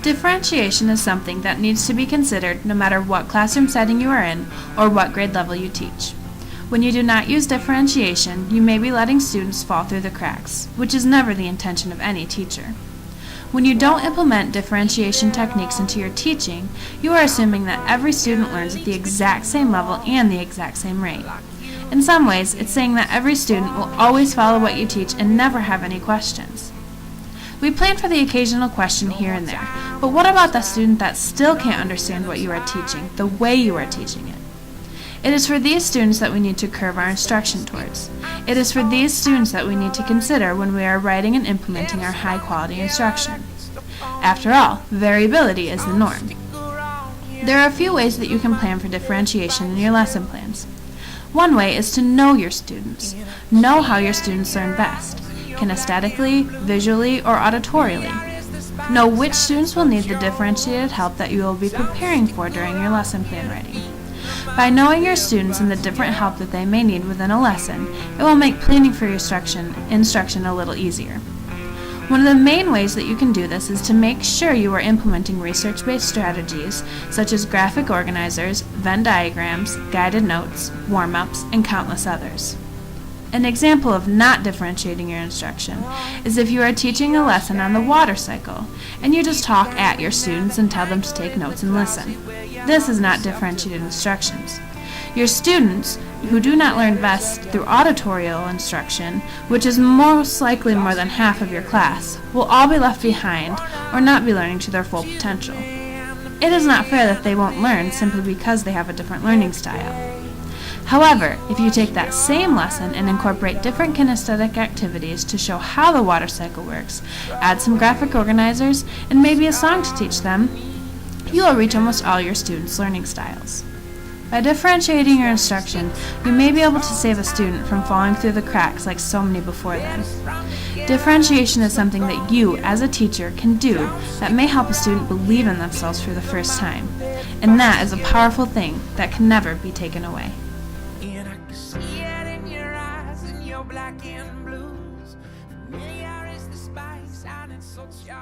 Differentiation is something that needs to be considered no matter what classroom setting you are in or what grade level you teach. When you do not use differentiation, you may be letting students fall through the cracks, which is never the intention of any teacher. When you don't implement differentiation techniques into your teaching, you are assuming that every student learns at the exact same level and the exact same rate. In some ways, it's saying that every student will always follow what you teach and never have any questions. We plan for the occasional question here and there, but what about the student that still can't understand what you are teaching, the way you are teaching it? It is for these students that we need to curve our instruction towards. It is for these students that we need to consider when we are writing and implementing our high-quality instruction. After all, variability is the norm. There are a few ways that you can plan for differentiation in your lesson plans. One way is to know your students. Know how your students learn best, kinesthetically, visually, or auditorially. Know which students will need the differentiated help that you will be preparing for during your lesson plan writing. By knowing your students and the different help that they may need within a lesson, it will make planning for your instruction a little easier. One of the main ways that you can do this is to make sure you are implementing research-based strategies such as graphic organizers, Venn diagrams, guided notes, warm-ups, and countless others. An example of not differentiating your instruction is if you are teaching a lesson on the water cycle and you just talk at your students and tell them to take notes and listen. This is not differentiated instructions. Your students, who do not learn best through auditorial instruction, which is most likely more than half of your class, will all be left behind or not be learning to their full potential. It is not fair that they won't learn simply because they have a different learning style. However, if you take that same lesson and incorporate different kinesthetic activities to show how the water cycle works, add some graphic organizers, and maybe a song to teach them, you will reach almost all your students' learning styles. By differentiating your instruction, you may be able to save a student from falling through the cracks like so many before them. Differentiation is something that you, as a teacher, can do that may help a student believe in themselves for the first time. And that is a powerful thing that can never be taken away. And I can see it in your eyes and your black and blues. Familiar is the spice and it's such your